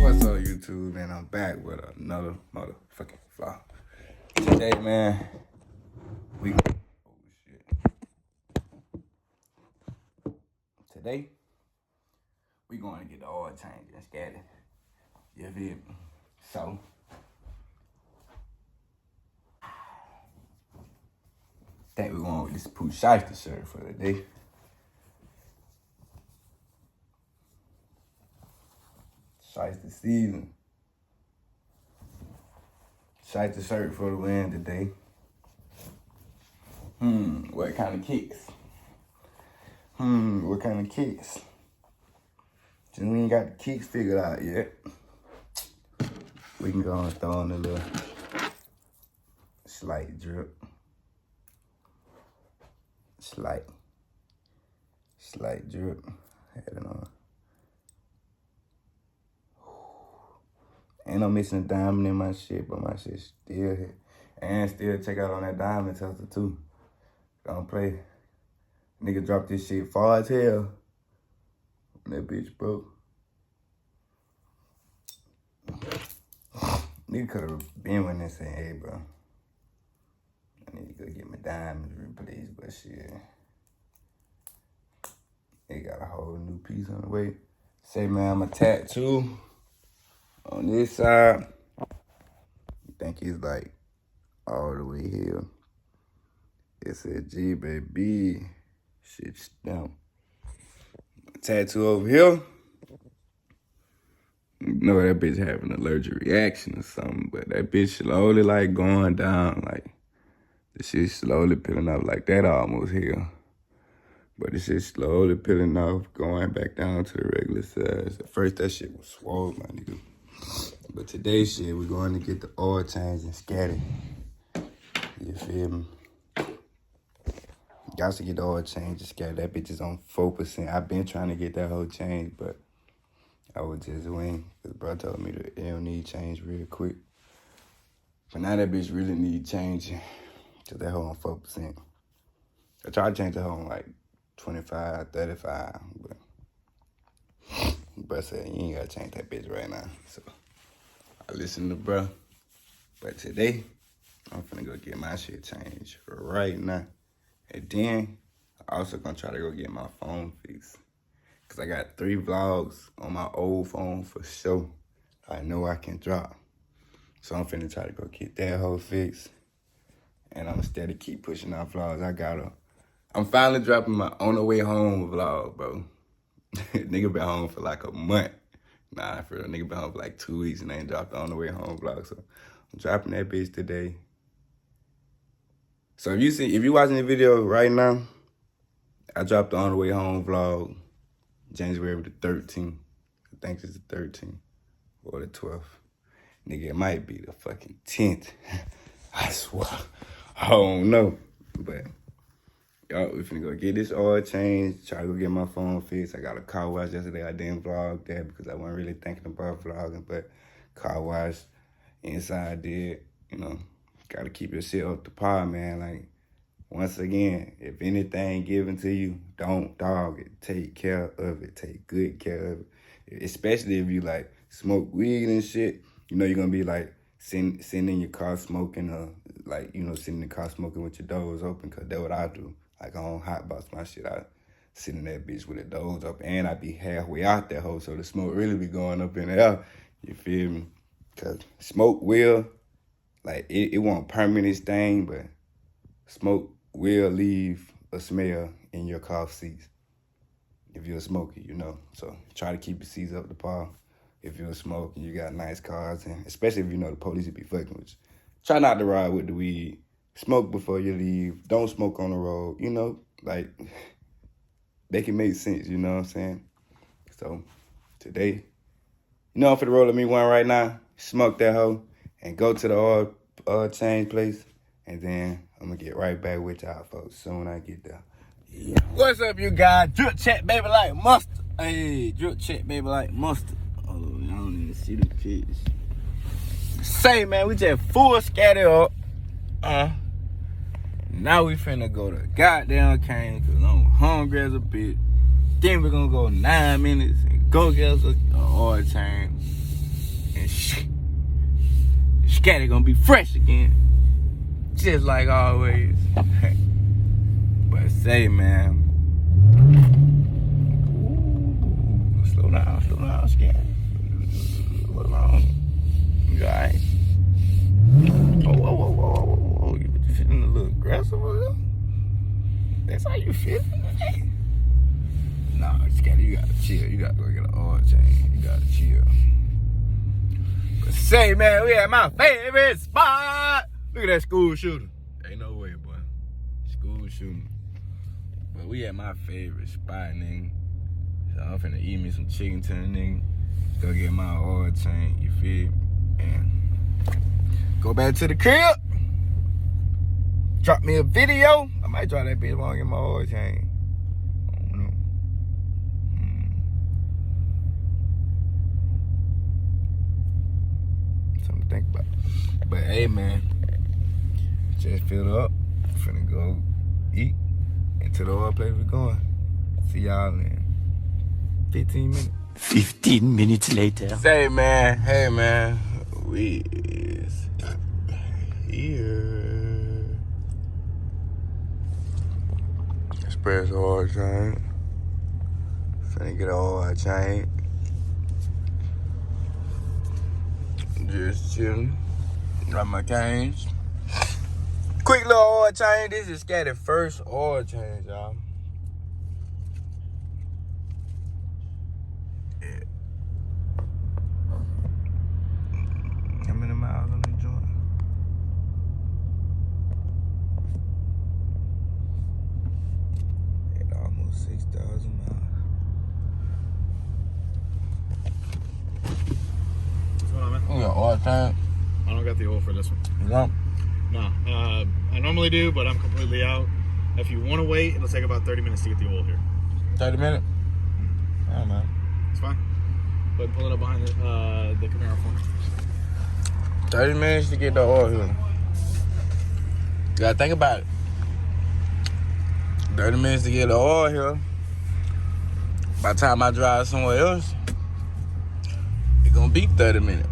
What's up, YouTube, man? I'm back with another motherfucking vlog. Today, man, we Today, we going to get the oil change and scattered. You feel me? So, think we're going with this Pooh Shiesty shirt for the day. Shiesty season. Shiesty shirt for the win today. What kind of kicks? What kind of kicks? Since we ain't got the kicks figured out yet, we can go and throw on a little slight drip. Slight drip. Had it on. Ain't no missing a diamond in my shit, but my shit still hit. And still check out on that diamond tester too. Don't play. Nigga dropped this shit far as hell. That bitch broke. Nigga could've been with this saying, hey bro, I need to go get my diamonds replaced, but shit. They got a whole new piece on the way. Say man, I'm a tattoo on this side. I think it's like all the way here. It said G baby. Shit stamp. Tattoo over here. You know that bitch having an allergic reaction or something, but that bitch slowly like going down, like the shit slowly peeling off like that almost here. But the shit slowly peeling off, going back down to the regular size. At first that shit was swole, my nigga. But today's shit, we're going to get the oil change and scatter. You feel me? Got to get the oil change and scatter. That bitch is on 4%. I've been trying to get that whole change, but I was just waiting. Cause bro told me that it don't need change real quick. But now that bitch really need changing. Cause that whole on 4%. I tried to change the whole on like 25, 35, but bro said you ain't gotta change that bitch right now. So I listened to bro. But today, I'm finna go get my shit changed right now. And then, I also gonna try to go get my phone fixed. Cause I got 3 vlogs on my old phone for sure. I know I can drop. So I'm finna try to go get that whole fixed. And I'm steady keep pushing out vlogs. I'm finally dropping my on the way home vlog, bro. Nigga been home for like a month. Nah, for real, nigga been home for like 2 weeks and I ain't dropped the on the way home vlog. So I'm dropping that bitch today. So if you watching the video right now, I dropped the on the way home vlog January the 13th. I think it's the 13th or the 12th. Nigga, it might be the fucking 10th. I swear. I don't know. But y'all, we finna go get this oil change, try to go get my phone fixed. I got a car wash yesterday. I didn't vlog that because I wasn't really thinking about vlogging, but car wash inside did, you know. Gotta keep your shit up to par, man. Like, once again, if anything given to you, don't dog it. Take care of it. Take good care of it. Especially if you, like, smoke weed and shit. You know you're gonna be, like, sitting in your car smoking or, like, you know, sitting in the car smoking with your doors open, because that's what I do. Like, I don't hotbox my shit. I sit in that bitch with the doors open, and I be halfway out that hole, so the smoke really be going up in the air. You feel me? Because smoke will... Like, it won't permanent thing, but smoke will leave a smell in your car seats. If you're a smoker, you know. So try to keep your seats up to par. If you're a smoker, you got nice cars, and especially if you know the police will be fucking with you. Try not to ride with the weed. Smoke before you leave. Don't smoke on the road. You know, like, make it make sense, you know what I'm saying? So today, you know I'm finna roll with me one right now. Smoke that hoe. And go to the oil change place, and then I'm gonna get right back with y'all folks soon I get there. Yeah. What's up, you guys? Drip check, baby, like mustard. Hey, drip check, baby, like mustard. Oh, I don't even see the kids. Say, man, we just full scattered up. Now we finna go to goddamn cane, because I'm hungry as a bitch. Then we're gonna go 9 minutes and go get us an oil change. Scatty gonna be fresh again. Just like always. But say, man. Ooh, slow down, Scatty. What wrong? You alright? Whoa. You feeling a little aggressive over there? That's how you feeling today? Nah, Scatty, you gotta chill. You gotta go get an oil change. You gotta chill. But say, man, we at my favorite spot. Look at that school shooting. Ain't no way, boy. School shooting. But we at my favorite spot, nigga. So I'm finna eat me some chicken tender, nigga. Go get my oil change, you feel me? And go back to the crib. Drop me a video. I might drop that bitch while I get my oil change. I don't know. Something to think about. But hey, man. Just filled up. Finna go eat. And to the oil place we going. See y'all in 15 minutes. 15 minutes later. Say, man. Hey, man. We is here. Express oil change. Finna get an oil change. Just chillin'. Got my canes. Quick little oil change. This is Scatty's first oil change, y'all. Yeah. How many miles on the joint? At almost 6,000 miles. What's going on, man? We got oil change. I don't got the oil for this one. You know? No, I normally do, but I'm completely out. If you want to wait, it'll take about 30 minutes to get the oil here. 30 minutes? Yeah, man. It's fine. Go ahead and pull it up behind the Camaro for me. 30 minutes to get the oil here. You gotta think about it. 30 minutes to get the oil here. By the time I drive somewhere else, it's gonna be 30 minutes.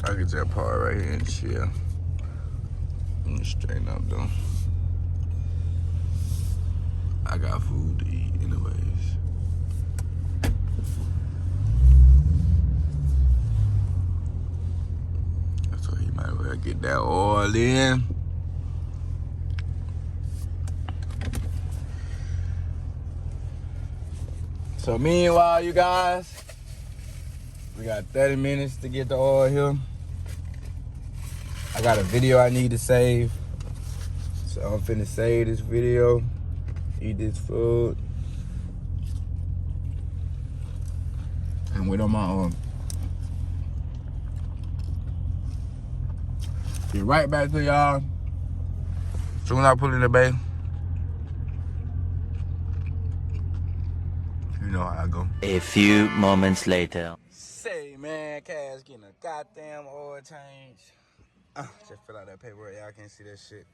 I get that part right here and chill. Let me straighten up though. I got food to eat anyways. So you might as well get that oil in. So meanwhile, you guys, we got 30 minutes to get the oil here. I got a video I need to save. So I'm finna save this video, eat this food, and wait on my own. Get right back to y'all. Soon as I put it in the bay. You know how I go. A few moments later. Say, man, Cash getting a goddamn oil change. Just fill out that paperwork. Y'all can't see that shit.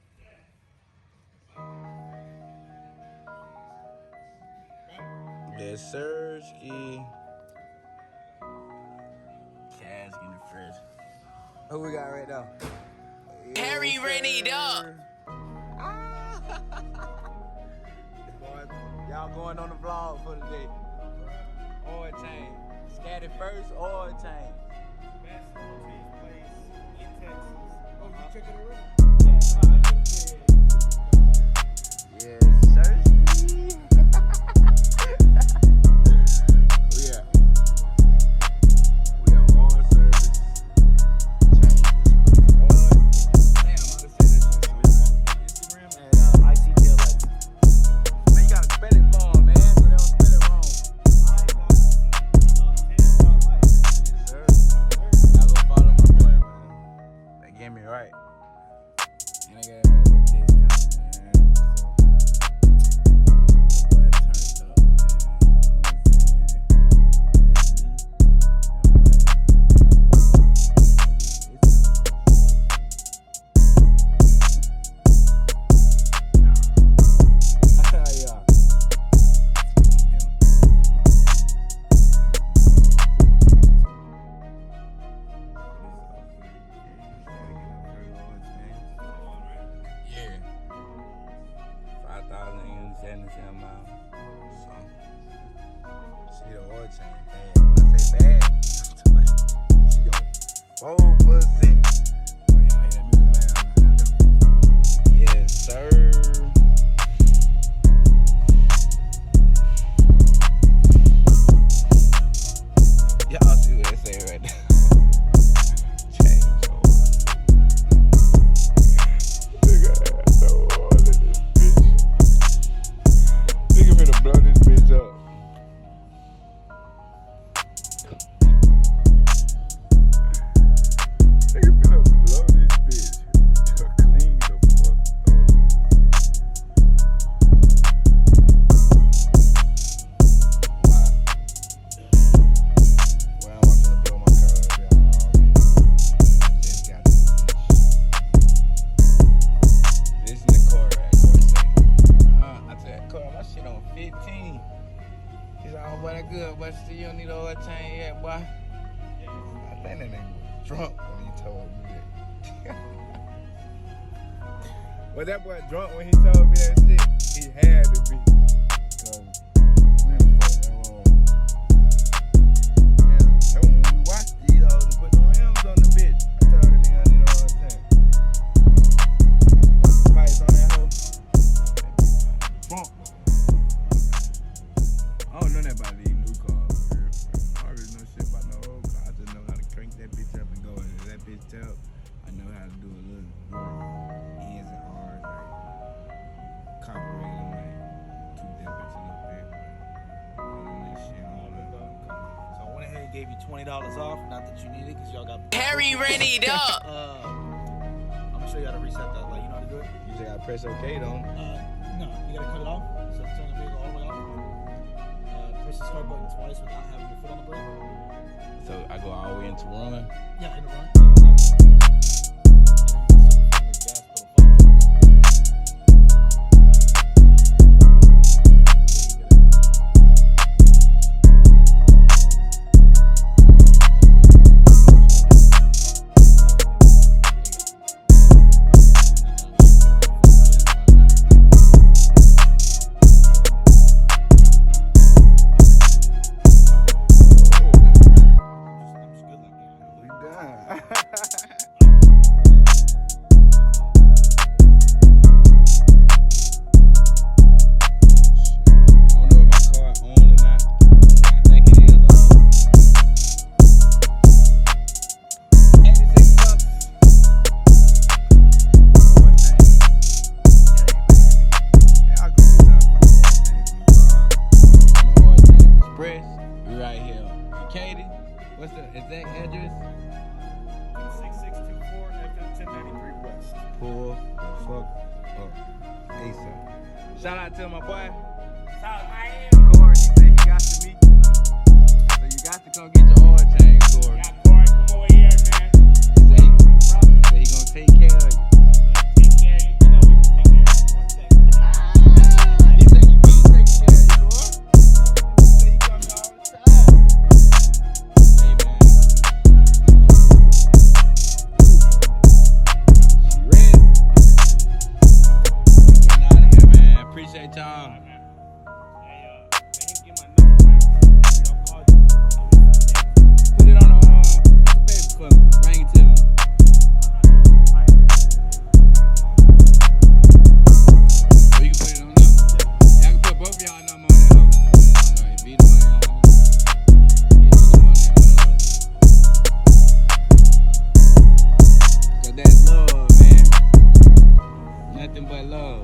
Yes, sir, ski. Cash getting fresh. Who we got right now? Harry readied up. Y'all going on the vlog for the day. Oil change. Scatty first oil change. Best cheese place in Texas. Oh, you check it already? Yes, sir. We got oil service. Change. Oil. Damn, how to say this shit? Instagram and ICT Legends. Man, you gotta spell it for them, man, so they don't spell it wrong. Yes, sir. Y'all go follow my boy, man. They get me right. And they got me a little discount, man. Man, that nigga was drunk when he told me that. Was that boy drunk when he told me that shit? He had to be. Cause when we watched these hoes and put the rims on the bitch, I told the nigga I need all the time. Price on that hoe. Drunk. I don't know that about these new cars, bro. I already know shit about no old car. I just know how to crank that bitch up and go. And if that bitch up, I know how to do a little ends and R's, like carburetor, like tweak that bitch a little bit. But I don't know that shit all that. So I went ahead and gave you $20 off. Not that you need it, because y'all got. Harry readied up. I'm gonna show you how to reset that. Like, you know how to do it? You just gotta press OK though. No, you gotta cut it off. So turn the vehicle all the way off. Press the start button twice without having your foot on the brake. So I go all the way into run. Yeah, in the run. What's the exact address? 6624 FM 1093 West. Pull fuck up ASAP. Shout out to my boy. Corey, he said he got to meet you now. So you got to come get your oil change, Corey. Yeah, Corey, come over here, man. He said he gonna take care of you. Take care of you. You know we can take care of you. One second. He said you be taking care of you, Corey. He said you come here all the time. Hey, man. She ready? Getting out of here, man. Appreciate y'all. Put it on the paper for me. Bring it to me. Or you can put it on there. Y'all can put both of y'all number on that hoe. Alright, be the one y'all want. Yeah, you the one y'all want. Cause that's love, man. Nothing but love.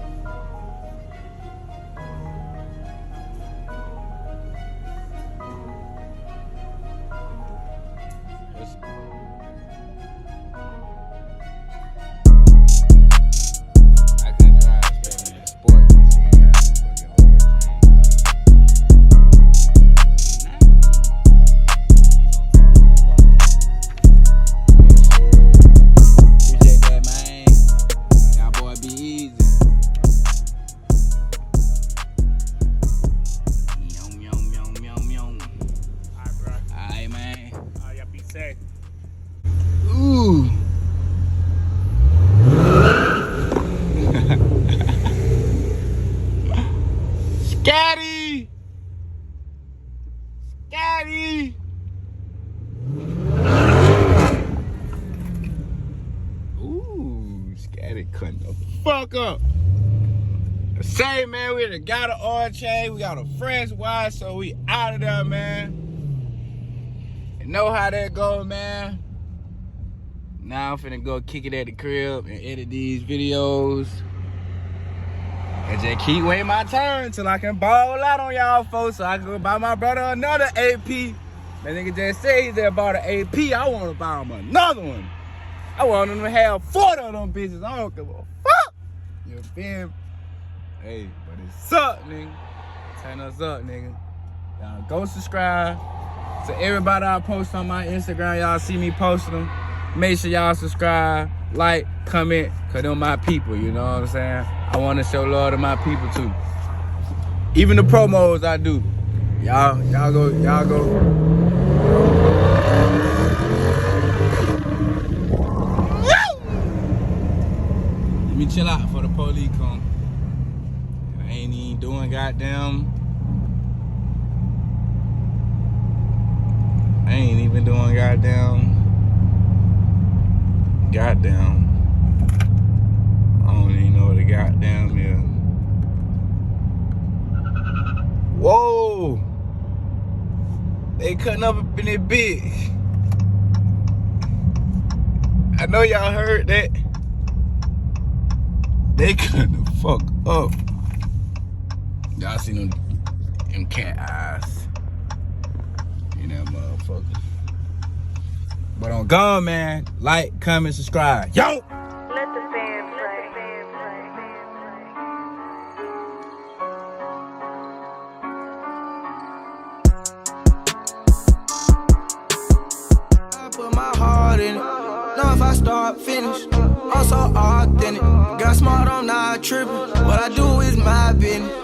I couldn't drive straight in the sport machine. I had to fucking oil change. Appreciate that, man. Y'all boy be easy. Yum, yum, yum, yum, yum. Alright, bro. Alright, man. Y'all be safe. Ooh. Scatty! Scatty! Ooh, Scatty cutting the fuck up. Say, man, we done got an oil change. We got a fresh wash, so we out of there, man. You know how that go, man. Now I'm finna go kick it at the crib and edit these videos. And just keep waiting my turn till I can ball out on y'all folks so I can go buy my brother another AP. That nigga just said he just bought an AP. I want to buy him another one. I want him to have 40 of them bitches. I don't give a fuck. You feel me? Hey, but it's up, nigga. Turn us up, nigga. Y'all go subscribe. So everybody I post on my Instagram, y'all see me posting them. Make sure y'all subscribe, like, comment, cause them my people, you know what I'm saying? I want to show love to my people too. Even the promos I do. Y'all go. chill out for the police come. I ain't even doing goddamn. I ain't even doing goddamn. I don't even know what the goddamn is. Whoa! They cutting up in it big. I know y'all heard that. They cutting the fuck up. Y'all seen them cat eyes in that motherfucker. But on God, man, like, comment, subscribe. Yo! Let the band play. I put my heart in it. Know if I start, finish. I'm so authentic. Got smart, I'm not tripping. What I do is my business.